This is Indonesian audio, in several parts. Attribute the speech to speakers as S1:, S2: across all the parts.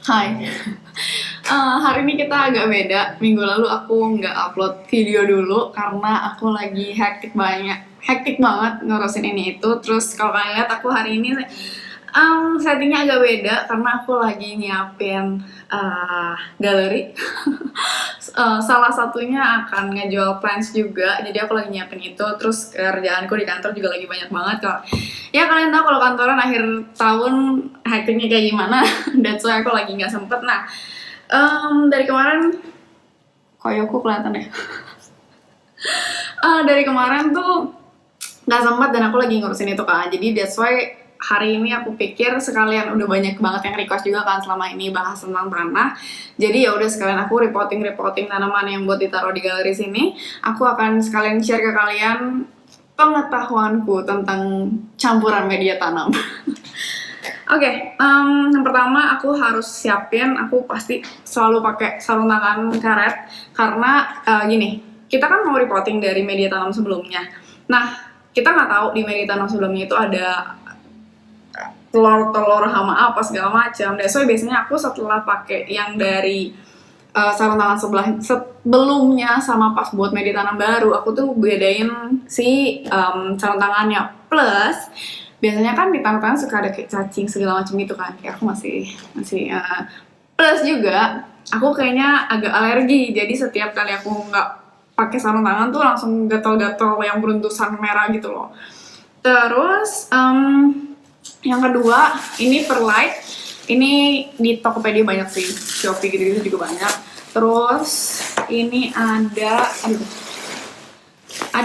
S1: Hai. Hari ini kita agak beda. Minggu lalu aku nggak upload video dulu karena aku lagi hektik banget ngurusin ini itu. Terus kalau kalian lihat aku hari ini settingnya agak beda karena aku lagi nyiapin galeri. Salah satunya akan ngejual plants juga, jadi aku lagi nyiapin itu. Terus kerjaanku di kantor juga lagi banyak banget kok. Ya kalian tahu kalau kantoran akhir tahun hektiknya kayak gimana. That's why aku lagi nggak sempet. Nah, dari kemarin koyoku kelihatan ya. Dari kemarin tuh nggak sempat dan aku lagi ngurusin itu kan. Jadi that's why hari ini aku pikir sekalian udah banyak banget yang request juga kan selama ini bahas tentang tanah. Jadi ya udah sekalian aku reporting tanaman yang buat ditaruh di galeri sini. Aku akan sekalian share ke kalian pengetahuanku tentang campuran media tanam. Oke, yang pertama aku harus siapin, aku pasti selalu pakai sarung tangan karet karena gini, kita kan mau reporting dari media tanam sebelumnya. Nah, kita nggak tahu di media tanam sebelumnya itu ada telur hama apa segala macam. So biasanya aku setelah pakai yang dari sarung tangan sebelumnya sama pas buat media tanam baru, aku tuh bedain si sarung tangannya. Plus biasanya kan di tangan suka ada kayak cacing segala macam gitu kan. Kayak aku masih plus juga aku kayaknya agak alergi. Jadi setiap kali aku nggak pakai sarung tangan tuh langsung gatal-gatal yang beruntusan merah gitu loh. Terus yang kedua, ini perlite. Ini di Tokopedia banyak sih, Shopee gitu-gitu juga banyak. Terus ini ada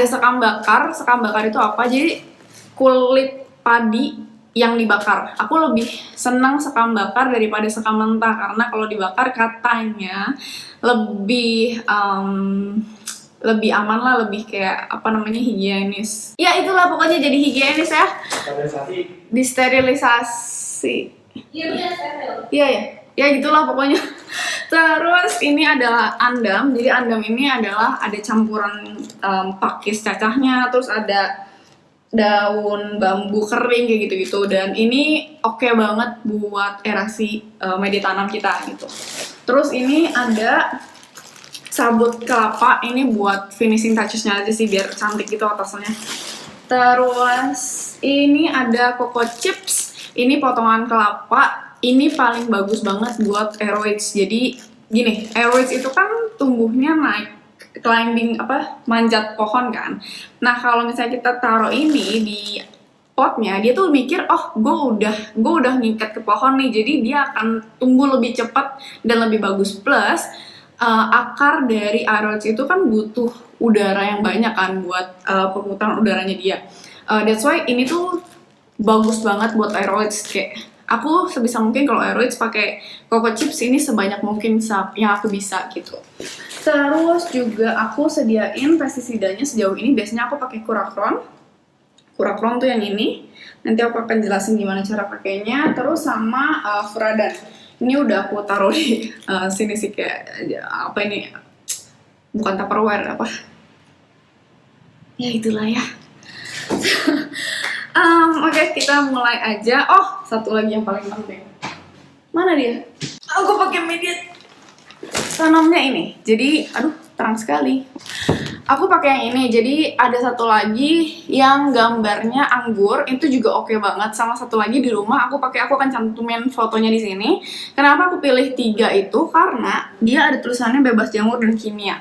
S1: sekam bakar. Sekam bakar itu apa? Jadi kulit padi yang dibakar. Aku lebih senang sekam bakar daripada sekam mentah karena kalau dibakar katanya lebih aman lah, lebih kayak higienis. Ya itulah pokoknya jadi higienis ya. Disterilisasi. Iya ya. Ya gitulah pokoknya. Terus ini adalah andam. Jadi andam ini adalah ada campuran pakis cacahnya, terus ada daun bambu kering kayak gitu-gitu, dan ini oke banget buat erasi media tanam kita gitu. Terus ini ada sabut kelapa, ini buat finishing touches-nya aja sih biar cantik gitu atasnya. Terus ini ada coco chips, ini potongan kelapa, ini paling bagus banget buat aeroids. Jadi gini, aeroids itu kan tumbuhnya naik manjat pohon kan. Nah kalau misalnya kita taruh ini di potnya, dia tuh mikir, oh gue udah ngikat ke pohon nih, jadi dia akan tumbuh lebih cepat dan lebih bagus. Plus akar dari aeroids itu kan butuh udara yang banyak kan buat perputaran udaranya dia. That's why ini tuh bagus banget buat aeroids. Kayak aku sebisa mungkin kalau aeroids pakai coco chips ini sebanyak mungkin yang aku bisa gitu. Terus juga aku sediain pestisidanya sejauh ini. Biasanya aku pakai Kurakron. Kurakron tuh yang ini. Nanti aku akan jelasin gimana cara pakainya. Terus sama Furadan. Ini udah aku taruh di sini sih, kayak apa ini? Bukan Tupperware apa? Ya itulah ya. Oke, kita mulai aja. Oh, satu lagi yang paling penting. Mana dia? Aku pakai media tanamnya ini. Jadi, aduh, terang sekali. Aku pakai yang ini. Jadi ada satu lagi yang gambarnya anggur, itu juga oke banget. Sama satu lagi di rumah aku akan cantumin fotonya di sini. Kenapa aku pilih 3 itu? Karena dia ada tulisannya bebas jamur dan kimia.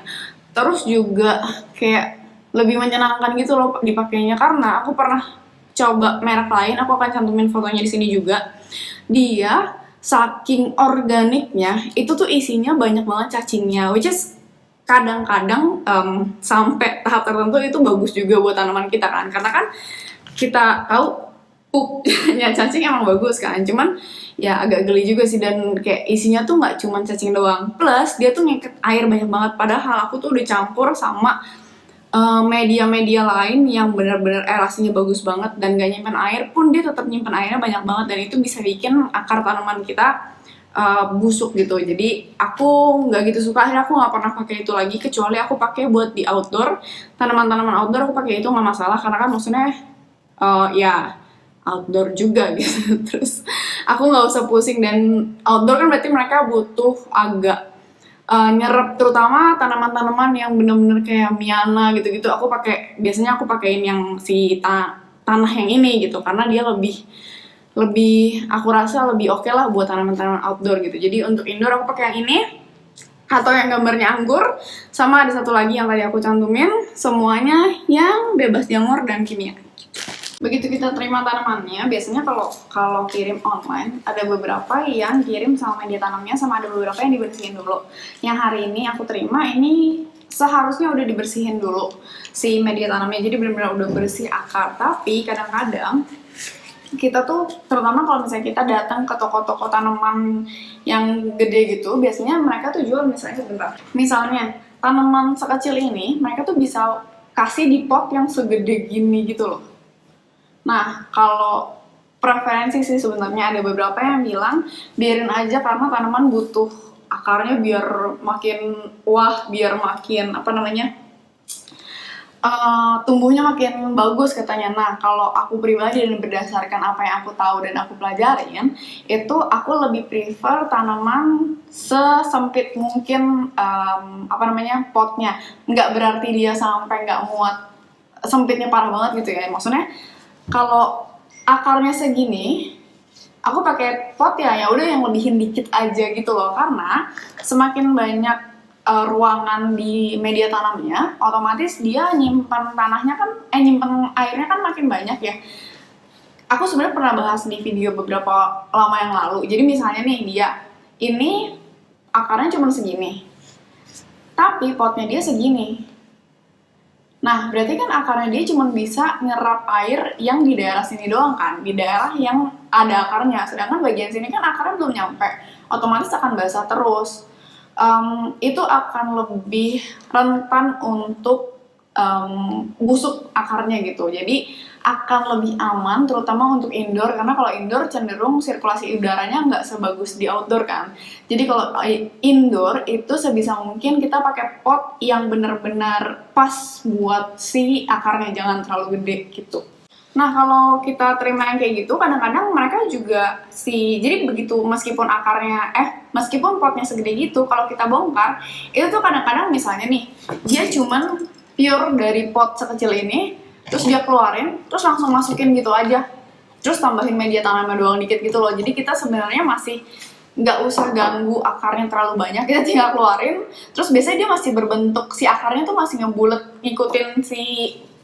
S1: Terus juga kayak lebih menyenangkan gitu loh dipakainya, karena aku pernah coba merek lain, aku akan cantumin fotonya di sini juga. Dia saking organiknya, itu tuh isinya banyak banget cacingnya, which is kadang-kadang sampai tahap tertentu itu bagus juga buat tanaman kita kan, karena kan kita tahu pupnya cacing emang bagus kan, cuman ya agak geli juga sih, dan kayak isinya tuh nggak cuma cacing doang, plus dia tuh ngeket air banyak banget, padahal aku tuh udah campur sama media-media lain yang benar-benar erasinya bagus banget dan gak nyimpen air pun dia tetap nyimpen airnya banyak banget, dan itu bisa bikin akar tanaman kita busuk gitu. Jadi aku nggak gitu suka, akhirnya aku nggak pernah pakai itu lagi, kecuali aku pakai buat di outdoor, tanaman-tanaman outdoor aku pakai itu nggak masalah, karena kan maksudnya ya outdoor juga gitu. Terus aku nggak usah pusing, dan outdoor kan berarti mereka butuh agak nyerap, terutama tanaman-tanaman yang bener-bener kayak Miana gitu-gitu. Biasanya aku pakein yang si tanah yang ini gitu, karena dia lebih lebih aku rasa lebih oke lah buat tanaman-tanaman outdoor gitu. Jadi untuk indoor aku pakai yang ini, atau yang gambarnya anggur, sama ada satu lagi yang tadi aku cantumin, semuanya yang bebas jamur dan kimia. Begitu kita terima tanamannya, biasanya kalau kirim online ada beberapa yang kirim sama media tanamnya, sama ada beberapa yang dibersihin dulu. Yang hari ini aku terima ini seharusnya udah dibersihin dulu si media tanamnya, jadi benar-benar udah bersih akar. Tapi kadang-kadang kita tuh, terutama kalau misalnya kita datang ke toko-toko tanaman yang gede gitu, biasanya mereka tuh jual misalnya tanaman sekecil ini mereka tuh bisa kasih di pot yang segede gini gitu loh. Nah, kalau preferensi sih sebenarnya ada beberapa yang bilang biarin aja, karena tanaman butuh akarnya biar makin biar makin tumbuhnya makin bagus katanya. Nah, kalau aku pribadi dan berdasarkan apa yang aku tahu dan aku pelajarin, itu aku lebih prefer tanaman sesempit mungkin potnya. Nggak berarti dia sampai nggak muat, sempitnya parah banget gitu ya. Maksudnya kalau akarnya segini, aku pakai pot ya udah yang lebihin dikit aja gitu loh, karena semakin banyak ruangan di media tanamnya, otomatis dia nyimpan nyimpan airnya kan makin banyak ya. Aku sebenarnya pernah bahas di video beberapa lama yang lalu. Jadi misalnya nih, ini akarnya cuma segini, tapi potnya dia segini. Nah, berarti kan akarnya dia cuma bisa nyerap air yang di daerah sini doang kan, di daerah yang ada akarnya. Sedangkan bagian sini kan akarnya belum nyampe, otomatis akan basah terus. Itu akan lebih rentan untuk busuk akarnya gitu. Jadi akan lebih aman, terutama untuk indoor, karena kalau indoor cenderung sirkulasi udaranya nggak sebagus di outdoor kan. Jadi kalau indoor itu sebisa mungkin kita pakai pot yang benar-benar pas buat si akarnya, jangan terlalu gede gitu. Nah, kalau kita terima yang kayak gitu, kadang-kadang mereka juga jadi begitu, meskipun potnya segede gitu, kalau kita bongkar, itu tuh kadang-kadang misalnya nih, dia cuman pure dari pot sekecil ini, terus dia keluarin, terus langsung masukin gitu aja, terus tambahin media tanamnya doang dikit gitu loh. Jadi kita sebenarnya masih nggak usah ganggu akarnya terlalu banyak, kita tinggal keluarin, terus biasanya dia masih berbentuk, si akarnya tuh masih ngebulet ngikutin si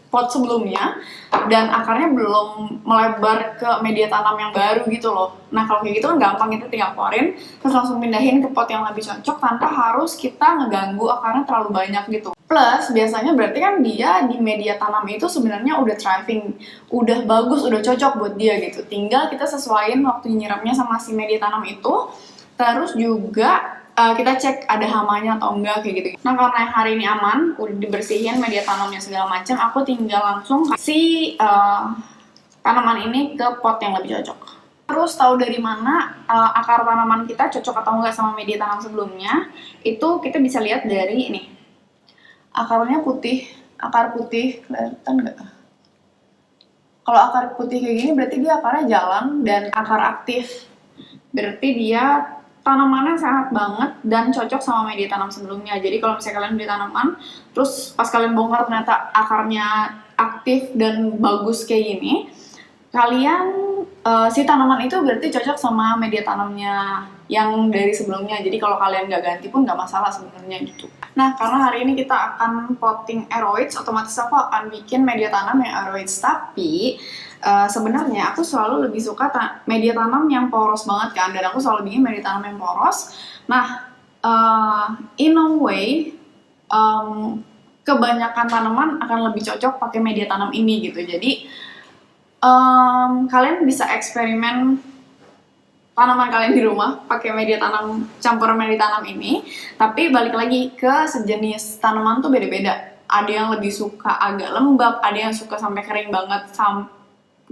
S1: pot sebelumnya, dan akarnya belum melebar ke media tanam yang baru gitu loh. Nah, kalau kayak gitu kan gampang, kita tinggal keluarin terus langsung pindahin ke pot yang lebih cocok tanpa harus kita ngeganggu akarnya terlalu banyak gitu. Plus biasanya berarti kan dia di media tanam itu sebenarnya udah thriving, udah bagus, udah cocok buat dia gitu. Tinggal kita sesuaiin waktu nyiramnya sama si media tanam itu. Terus juga kita cek ada hamanya atau enggak kayak gitu. Nah, karena yang hari ini aman, udah dibersihin media tanamnya segala macam, aku tinggal langsung kasih tanaman ini ke pot yang lebih cocok. Terus tahu dari mana akar tanaman kita cocok atau enggak sama media tanam sebelumnya? Itu kita bisa lihat dari ini. Akarnya putih, akar putih, kelihatan nggak? Kalau akar putih kayak gini berarti dia akarnya jalan dan akar aktif. Berarti dia tanamannya sehat banget dan cocok sama media tanam sebelumnya. Jadi kalau misalnya kalian beli tanaman, terus pas kalian bongkar ternyata akarnya aktif dan bagus kayak gini, si tanaman itu berarti cocok sama media tanamnya yang dari sebelumnya. Jadi kalau kalian nggak ganti pun nggak masalah sebenarnya gitu. Nah, karena hari ini kita akan potting aeroids, otomatis aku akan bikin media tanam yang aeroids. Tapi sebenarnya aku selalu lebih suka media tanam yang poros banget kan, dan aku selalu bikin media tanam yang poros. Nah, in a way, kebanyakan tanaman akan lebih cocok pakai media tanam ini gitu. Jadi kalian bisa eksperimen tanaman kalian di rumah pakai media tanam, campuran media tanam ini. Tapi balik lagi ke sejenis tanaman tuh beda-beda. Ada yang lebih suka agak lembab, ada yang suka sampai kering banget,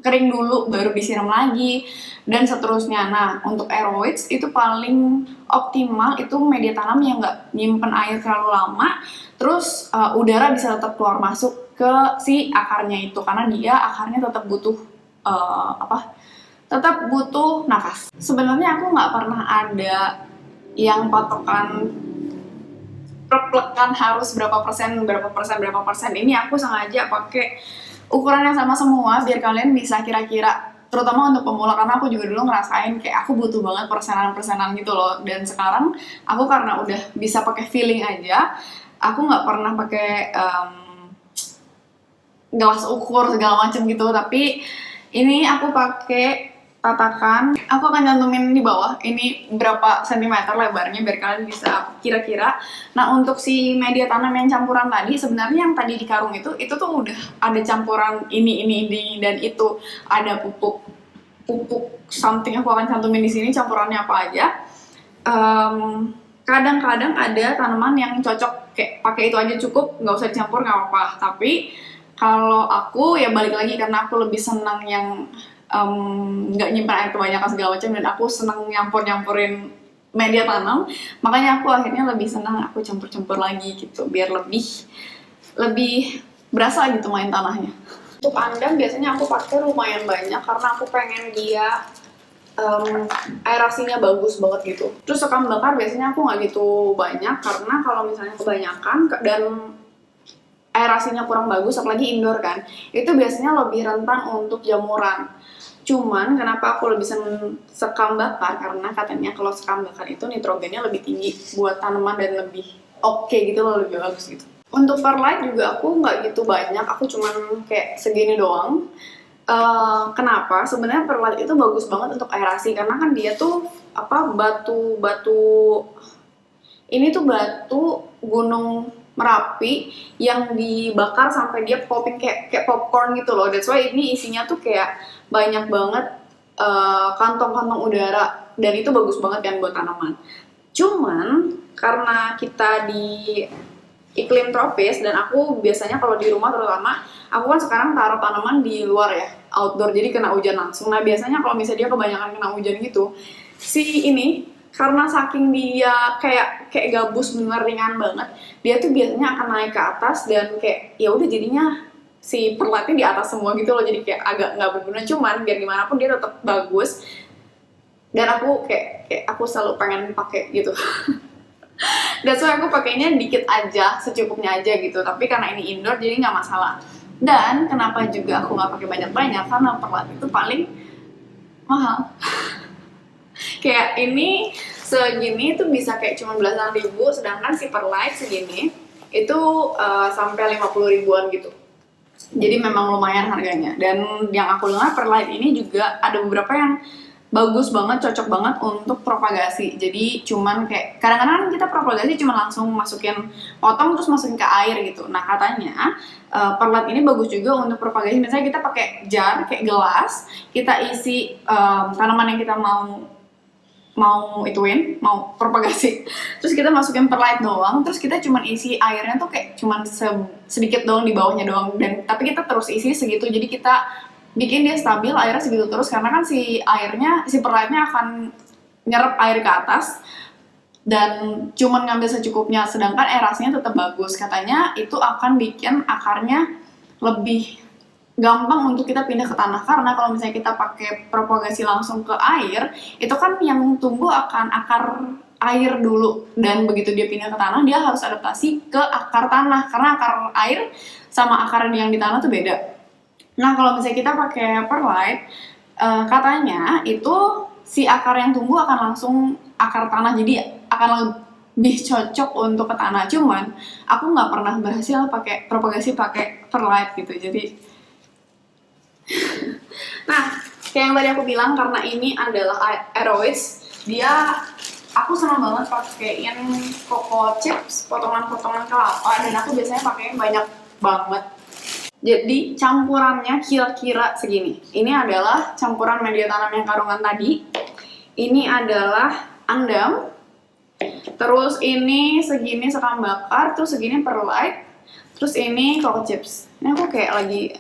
S1: kering dulu baru disiram lagi, dan seterusnya. Nah, untuk aeroids itu paling optimal itu media tanam yang nggak nyimpen air terlalu lama, terus udara bisa tetap keluar masuk ke si akarnya itu, karena dia akarnya tetap butuh tetap butuh nafas. Sebenarnya aku nggak pernah ada yang patokan plek-plekan harus berapa persen. Ini aku sengaja pakai ukuran yang sama semua biar kalian bisa kira-kira, terutama untuk pemula, karena aku juga dulu ngerasain kayak aku butuh banget persenan gitu loh. Dan sekarang aku karena udah bisa pakai feeling aja, aku nggak pernah pakai gelas ukur segala macam gitu, tapi ini aku pakai tatakan. Aku akan cantumin di bawah ini berapa sentimeter lebarnya biar kalian bisa kira-kira. Nah, untuk si media tanam yang campuran tadi, sebenarnya yang tadi di karung itu tuh udah ada campuran ini dan itu ada pupuk something. Aku akan cantumin di sini campurannya apa aja. Kadang-kadang ada tanaman yang cocok kayak pakai itu aja cukup, nggak usah dicampur, nggak apa-apa. Tapi kalau aku ya balik lagi, karena aku lebih senang yang nggak nyimpan air kebanyakan segala macam, dan aku senang nyampurin media tanam, makanya aku akhirnya lebih senang aku campur lagi gitu biar lebih berasa gitu main tanahnya. Untuk andam biasanya aku pakai lumayan banyak karena aku pengen dia aerasinya bagus banget gitu. Terus sekam bakar biasanya aku nggak gitu banyak, karena kalau misalnya kebanyakan dan aerasinya kurang bagus, apalagi indoor kan, itu biasanya lebih rentan untuk jamuran. Cuman kenapa aku lebih seneng sekam bakar, karena katanya kalau sekam bakar itu nitrogennya lebih tinggi buat tanaman dan lebih oke gitu loh, lebih bagus gitu. Untuk perlite juga aku nggak gitu banyak, aku cuman kayak segini doang. Kenapa? Sebenarnya perlite itu bagus banget untuk aerasi, karena kan dia tuh batu ini tuh batu gunung Merapi yang dibakar sampai dia popping kayak popcorn gitu loh. That's why ini isinya tuh kayak banyak banget kantong-kantong udara, dan itu bagus banget kan buat tanaman. Cuman karena kita di iklim tropis, dan aku biasanya kalau di rumah terutama, aku kan sekarang taruh tanaman di luar ya, outdoor, jadi kena hujan langsung. Nah biasanya kalau misalnya dia kebanyakan kena hujan gitu, si ini karena saking dia kayak gabus bener ringan banget, dia tuh biasanya akan naik ke atas, dan kayak ya udah jadinya si perlatnya di atas semua gitu loh, jadi kayak agak nggak berguna. Cuman biar gimana pun dia tetap bagus, dan aku kayak aku selalu pengen pakai gitu. That's why aku pakainya dikit aja, secukupnya aja gitu. Tapi karena ini indoor jadi nggak masalah. Dan kenapa juga aku nggak pakai banyak-banyak, karena perlat itu paling mahal. Kayak ini segini tuh bisa kayak cuma belasan ribu, sedangkan si perlite segini itu sampai 50 ribuan gitu. Jadi memang lumayan harganya. Dan yang aku dengar perlite ini juga ada beberapa yang bagus banget, cocok banget untuk propagasi. Jadi cuman kayak kadang-kadang kita propagasi cuma langsung masukin potong terus masukin ke air gitu. Nah katanya perlite ini bagus juga untuk propagasi. Misalnya kita pakai jar kayak gelas, kita isi tanaman yang kita mau mau propagasi, terus kita masukin perlite doang, terus kita cuma isi airnya tuh kayak cuma sedikit doang di bawahnya doang, dan tapi kita terus isi segitu, jadi kita bikin dia stabil airnya segitu terus, karena kan si perlite-nya akan nyerap air ke atas dan cuma ngambil secukupnya, sedangkan aerasinya tetap bagus. Katanya itu akan bikin akarnya lebih gampang untuk kita pindah ke tanah, karena kalau misalnya kita pakai propagasi langsung ke air, itu kan yang tumbuh akan akar air dulu, dan begitu dia pindah ke tanah dia harus adaptasi ke akar tanah, karena akar air sama akar yang di tanah tuh beda. Nah kalau misalnya kita pakai perlite, katanya itu si akar yang tumbuh akan langsung akar tanah, jadi akan lebih cocok untuk ke tanah. Cuman aku nggak pernah berhasil pakai propagasi pakai perlite gitu, jadi nah, kayak yang tadi aku bilang, karena ini adalah aeroids, aku senang banget pakein coco chips, potongan-potongan kelapa, dan aku biasanya pakein banyak banget. Jadi campurannya kira-kira segini. Ini adalah campuran media tanam yang karungan tadi. Ini adalah andam. Terus ini segini sekam bakar, terus segini perlite, terus ini coco chips. Ini aku kayak lagi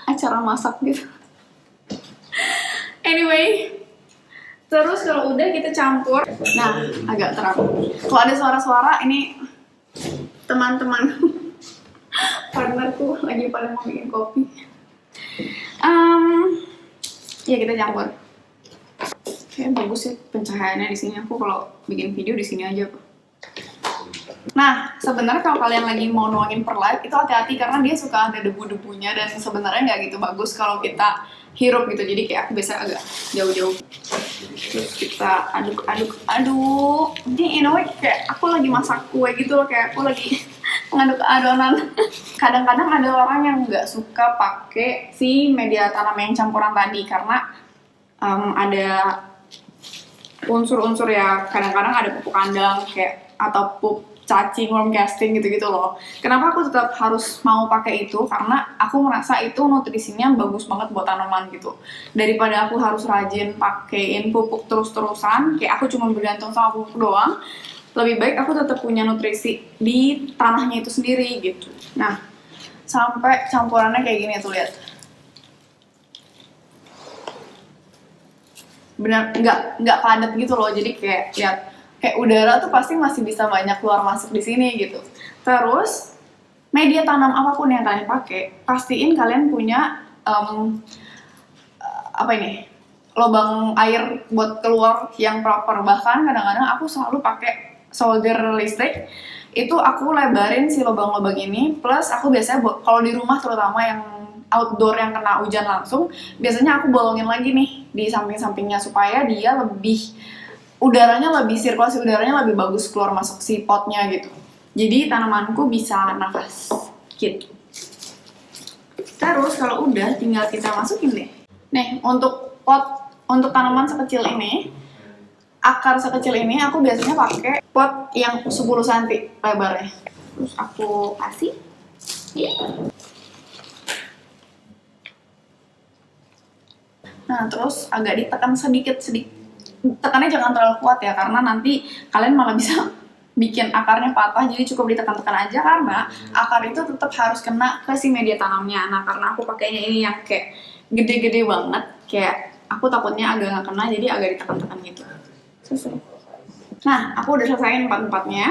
S1: acara masak gitu. Anyway, terus kalau udah kita campur, nah agak terang. Kalau ada suara-suara, ini teman-teman partnerku lagi pada mau bikin kopi. Ya kita campur. Kayak bagus sih pencahayaannya di sini. Aku kalau bikin video di sini aja. Nah, sebenarnya kalau kalian lagi mau nuangin perlite itu hati-hati karena dia suka ada debu-debunya dan sebenarnya nggak gitu bagus kalau kita hirup gitu. Jadi kayak aku biasa agak jauh-jauh. Terus kita aduk. Ini in a way kayak aku lagi masak kue gitu loh, kayak aku lagi mengaduk adonan. Kadang-kadang ada orang yang nggak suka pakai si media tanam yang campuran tadi karena ada unsur-unsur ya, kadang-kadang ada pupuk kandang kayak atau pupuk cacing, worm casting gitu-gitu loh. Kenapa aku tetap harus mau pakai itu? Karena aku merasa itu nutrisinya bagus banget buat tanaman gitu. Daripada aku harus rajin pakein pupuk terus-terusan, kayak aku cuma bergantung sama pupuk doang, lebih baik aku tetap punya nutrisi di tanahnya itu sendiri gitu. Nah, sampai campurannya kayak gini tuh, lihat. Benar, nggak padat gitu loh, jadi kayak lihat, kayak udara tuh pasti masih bisa banyak keluar masuk di sini gitu. Terus media tanam apapun yang kalian pakai, pastiin kalian punya lubang air buat keluar yang proper. Bahkan kadang-kadang aku selalu pakai solder listrik, itu aku lebarin si lubang-lubang ini, plus aku biasanya kalau di rumah terutama yang outdoor yang kena hujan langsung, biasanya aku bolongin lagi nih di samping-sampingnya supaya dia lebih sirkulasi udaranya lebih bagus keluar masuk si potnya gitu. Jadi tanamanku bisa nafas gitu. Terus kalau udah tinggal kita masukin deh. Nih, untuk tanaman sekecil ini, akar sekecil ini aku biasanya pakai pot yang 10 cm lebarnya. Terus aku kasih. Nah, terus agak ditekan sedikit. Tekannya jangan terlalu kuat ya, karena nanti kalian malah bisa bikin akarnya patah. Jadi cukup ditekan-tekan aja, karena akar itu tetap harus kena ke si media tanamnya. Nah, karena aku pakainya ini yang kayak gede-gede banget, kayak aku takutnya agak nggak kena, jadi agak ditekan-tekan gitu. Nah, aku udah selesaiin empat-empatnya.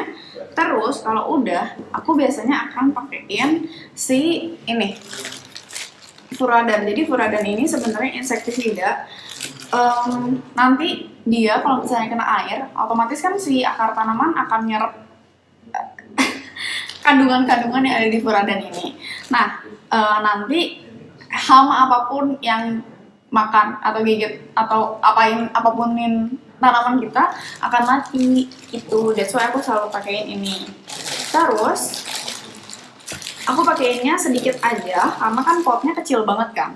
S1: Terus kalau udah, aku biasanya akan pakein si ini furadan. Jadi furadan ini sebenarnya insektisida. Nanti dia kalau misalnya kena air, otomatis kan si akar tanaman akan nyerap kandungan-kandungan yang ada di furadan ini. Nah, nanti hama apapun yang makan atau gigit atau apapunin tanaman kita akan mati itu. That's why aku selalu pakein ini. Terus aku pakainya sedikit aja karena kan potnya kecil banget kan.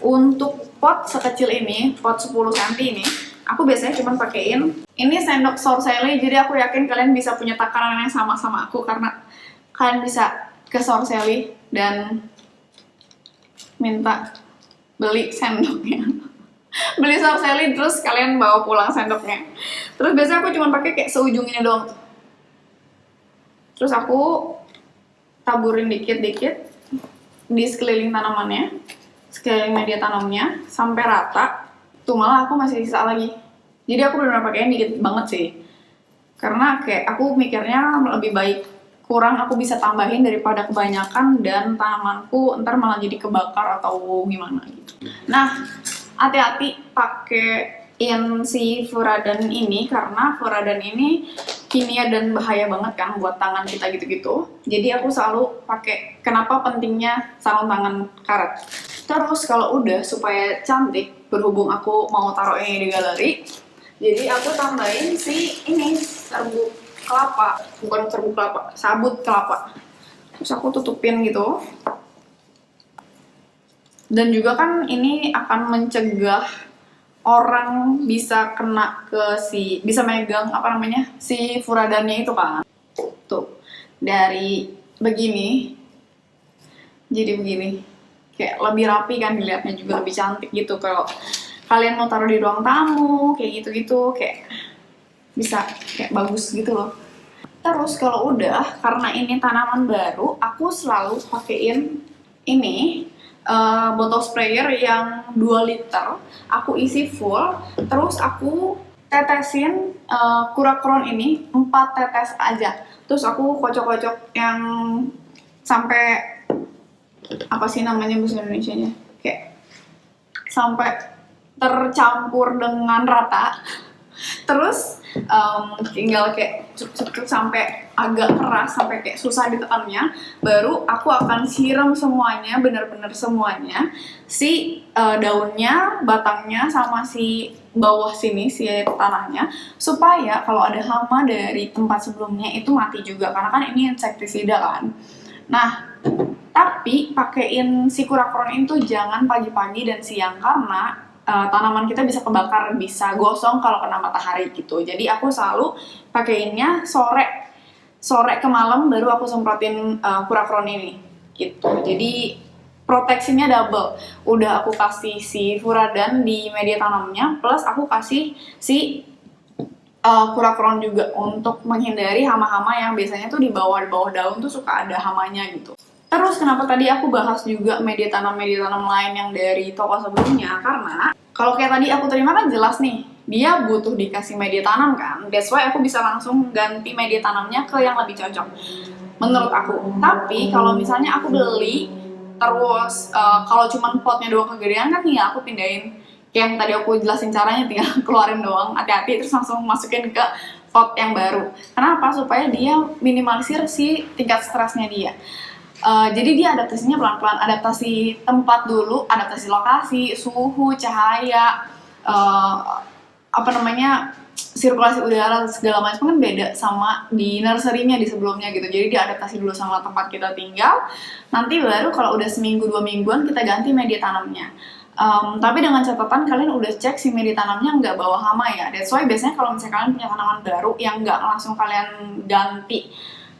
S1: Untuk pot sekecil ini, pot 10 cm ini, aku biasanya cuma pakein ini sendok sorcelli. Jadi aku yakin kalian bisa punya takaran yang sama aku, karena kalian bisa ke sorcelli dan minta beli sendoknya. Beli sorcelli terus kalian bawa pulang sendoknya. Terus biasanya aku cuma pakai kayak seujung ini doang. Terus aku taburin dikit-dikit di sekeliling tanamannya, sekeliling media tanamnya sampai rata. Tuh malah aku masih sisa lagi. Jadi aku benar-benar pakainya dikit banget sih. Karena kayak aku mikirnya lebih baik kurang aku bisa tambahin daripada kebanyakan dan tanamanku ntar malah jadi kebakar atau gimana gitu. Nah, hati-hati pakein si furadan ini karena furadan ini kimia dan bahaya banget kan buat tangan kita gitu-gitu. Jadi aku selalu pakai. Kenapa pentingnya sarung tangan karet. Terus kalau udah supaya cantik, berhubung aku mau taruh ini di galeri, jadi aku tambahin si ini serbuk kelapa, bukan serbuk kelapa, sabut kelapa. Terus aku tutupin gitu. Dan juga kan ini akan mencegah orang bisa kena ke bisa megang si furadannya itu kan. Tuh, dari begini jadi begini. Kayak lebih rapi kan dilihatnya, juga lebih cantik gitu. Kalau kalian mau taruh di ruang tamu kayak gitu-gitu, kayak bisa kayak bagus gitu loh. Terus kalau udah, karena ini tanaman baru, aku selalu pakein ini botol sprayer yang 2 liter. Aku isi full, terus aku tetesin kurakron ini 4 tetes aja. Terus aku kocok-kocok yang sampai apa sih namanya bahasa Indonesianya, kayak sampai tercampur dengan rata. Terus tinggal kayak cuk sampai agak keras, sampai kayak susah ditekannya. Baru aku akan siram semuanya, bener-bener semuanya, si daunnya, batangnya, sama si bawah sini, si tanahnya, supaya kalau ada hama dari tempat sebelumnya itu mati juga, karena kan ini insektisida kan. Nah, tapi pakein si kurakron itu jangan pagi-pagi dan siang, karena tanaman kita bisa kebakar, bisa gosong kalau kena matahari gitu. Jadi aku selalu pakeinnya sore ke malam, baru aku semprotin kurakron ini gitu. Jadi proteksinya double. Udah aku kasih si furadan di media tanamnya, plus aku kasih si kurakron juga untuk menghindari hama-hama yang biasanya tuh di bawah daun tuh suka ada hamanya gitu. Terus kenapa tadi aku bahas juga media tanam lain yang dari toko sebelumnya, karena kalau kayak tadi aku terima kan jelas nih dia butuh dikasih media tanam kan, that's why aku bisa langsung ganti media tanamnya ke yang lebih cocok menurut aku. Tapi kalau misalnya aku beli terus kalau cuman potnya doang kegedean kan, nih aku pindahin kayak yang tadi aku jelasin caranya, tinggal keluarin doang, hati-hati, terus langsung masukin ke pot yang baru. Kenapa? Supaya dia minimalisir si tingkat stresnya dia. Jadi dia adaptasinya pelan-pelan, adaptasi tempat dulu, adaptasi lokasi, suhu, cahaya, sirkulasi udara segala macam kan beda sama di nursery-nya di sebelumnya gitu. Jadi dia adaptasi dulu sama tempat kita tinggal, nanti baru kalau udah seminggu 2 mingguan kita ganti media tanamnya. Tapi dengan catatan kalian udah cek si media tanamnya nggak bawa hama ya. That's why biasanya kalau misalnya kalian punya tanaman baru yang nggak langsung kalian ganti,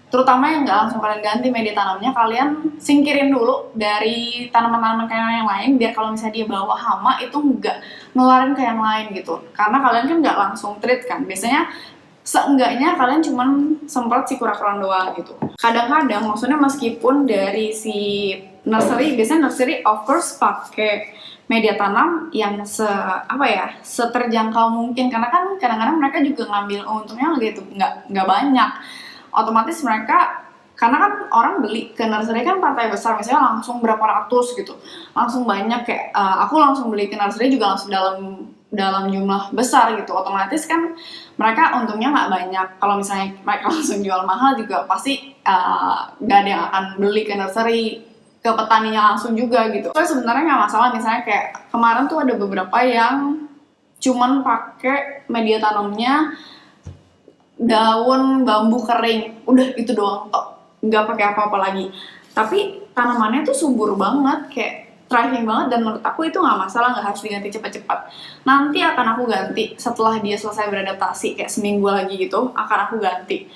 S1: terutama yang nggak langsung kalian ganti media tanamnya, kalian singkirin dulu dari tanaman-tanaman kalian yang lain, biar kalau misalnya dia bawa hama itu nggak nularin ke yang lain gitu. Karena kalian kan nggak langsung treat kan, biasanya seenggaknya kalian cuman semprot si kurakron doang gitu. Kadang-kadang maksudnya meskipun dari si nursery, biasanya nursery of course pakai media tanam yang seterjangkau mungkin, karena kan kadang-kadang mereka juga ngambil untungnya gitu, nggak banyak. Otomatis mereka, karena kan orang beli ke nursery kan partai besar, misalnya langsung berapa ratus gitu, langsung banyak, kayak aku langsung beli ke nursery juga langsung dalam jumlah besar gitu. Otomatis kan mereka untungnya nggak banyak. Kalau misalnya mereka langsung jual mahal juga pasti nggak ada yang akan beli ke nursery, ke petaninya langsung juga gitu. So sebenarnya nggak masalah, misalnya kayak kemarin tuh ada beberapa yang cuman pakai media tanamnya daun bambu kering, udah itu doang tok, nggak pakai apa-apa lagi. Tapi tanamannya tuh subur banget, kayak thriving banget, dan menurut aku itu nggak masalah, nggak harus diganti cepat-cepat. Nanti akan aku ganti setelah dia selesai beradaptasi, kayak seminggu lagi gitu, akan aku ganti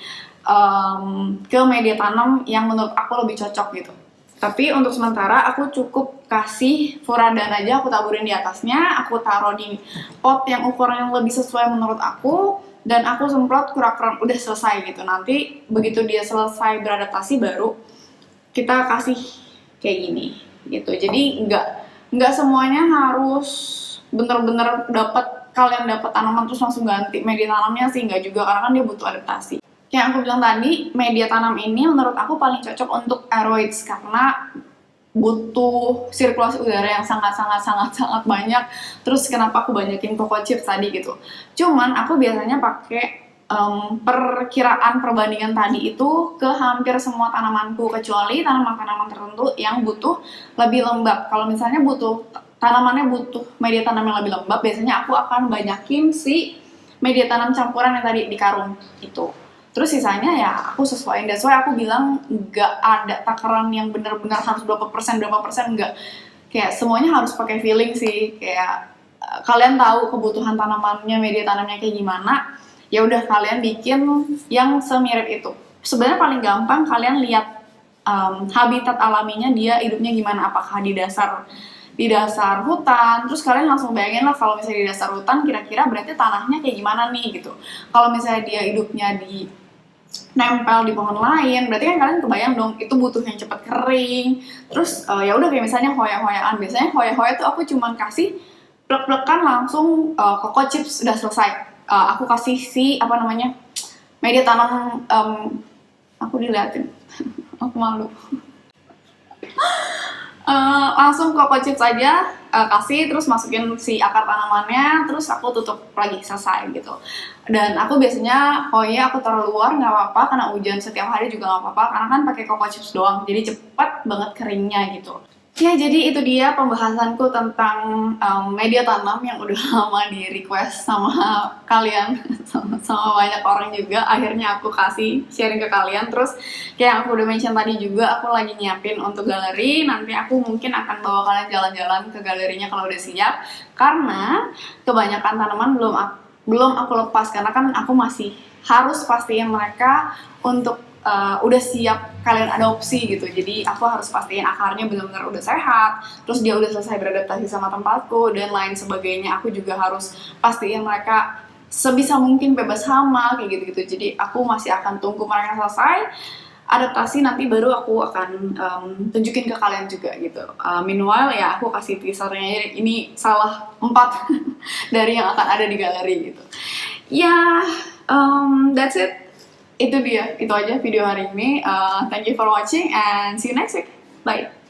S1: ke media tanam yang menurut aku lebih cocok gitu. Tapi untuk sementara aku cukup kasih furadan aja, aku taburin di atasnya, aku taruh di pot yang ukuran yang lebih sesuai menurut aku, dan aku semprot kurakron, udah selesai gitu. Nanti begitu dia selesai beradaptasi baru kita kasih kayak gini gitu. Jadi nggak semuanya harus bener-bener kalian dapat tanaman terus langsung ganti media tanamnya sih, nggak juga, karena kan dia butuh adaptasi. Kayak aku bilang tadi, media tanam ini menurut aku paling cocok untuk aeroids karena butuh sirkulasi udara yang sangat banyak. Terus kenapa aku banyakin coco chips tadi gitu. Cuman aku biasanya pakai perkiraan perbandingan tadi itu ke hampir semua tanamanku, kecuali tanaman-tanaman tertentu yang butuh lebih lembab. Kalau misalnya tanamannya butuh media tanam yang lebih lembab, biasanya aku akan banyakin si media tanam campuran yang tadi di karung itu. Terus sisanya ya aku sesuaiin. That's why aku bilang nggak ada takaran yang benar-benar harus berapa persen, nggak. Kayak semuanya harus pakai feeling sih. Kayak kalian tahu kebutuhan tanamannya, media tanamnya kayak gimana, ya udah kalian bikin yang semirip itu. Sebenarnya paling gampang kalian lihat habitat alaminya dia hidupnya gimana, apakah di dasar hutan, terus kalian langsung bayangin lah kalau misalnya di dasar hutan kira-kira berarti tanahnya kayak gimana nih gitu. Kalau misalnya dia hidupnya di nempel di pohon lain, berarti kan kalian kebayang dong itu butuh yang cepat kering. Terus ya udah, kayak misalnya hoya-hoyaan, biasanya hoya-hoya tuh aku cuman kasih plek-plekan langsung coco chips udah selesai. Aku kasih si media tanam, aku diliatin aku malu. Langsung coco chips aja, kasih, terus masukin si akar tanamannya, terus aku tutup lagi, selesai gitu. Dan aku biasanya, oh iya aku taruh luar nggak apa-apa, karena hujan setiap hari juga nggak apa-apa, karena kan pakai Coco Chips doang, jadi cepet banget keringnya gitu. Ya, jadi itu dia pembahasanku tentang media tanam yang udah lama di request sama kalian, sama banyak orang juga. Akhirnya aku kasih sharing ke kalian. Terus kayak yang aku udah mention tadi juga, aku lagi nyiapin untuk galeri. Nanti aku mungkin akan bawa kalian jalan-jalan ke galerinya kalau udah siap. Karena kebanyakan tanaman belum aku lepas, karena kan aku masih harus pastiin mereka untuk udah siap kalian adopsi gitu. Jadi aku harus pastiin akarnya benar-benar udah sehat, terus dia udah selesai beradaptasi sama tempatku dan lain sebagainya. Aku juga harus pastiin mereka sebisa mungkin bebas hama kayak gitu-gitu. Jadi aku masih akan tunggu mereka selesai adaptasi, nanti baru aku akan tunjukin ke kalian juga gitu. Meanwhile ya aku kasih teasernya, ini salah 4 dari yang akan ada di galeri gitu. Ya, that's it. Itu aja video hari ini. Thank you for watching and see you next week. Bye.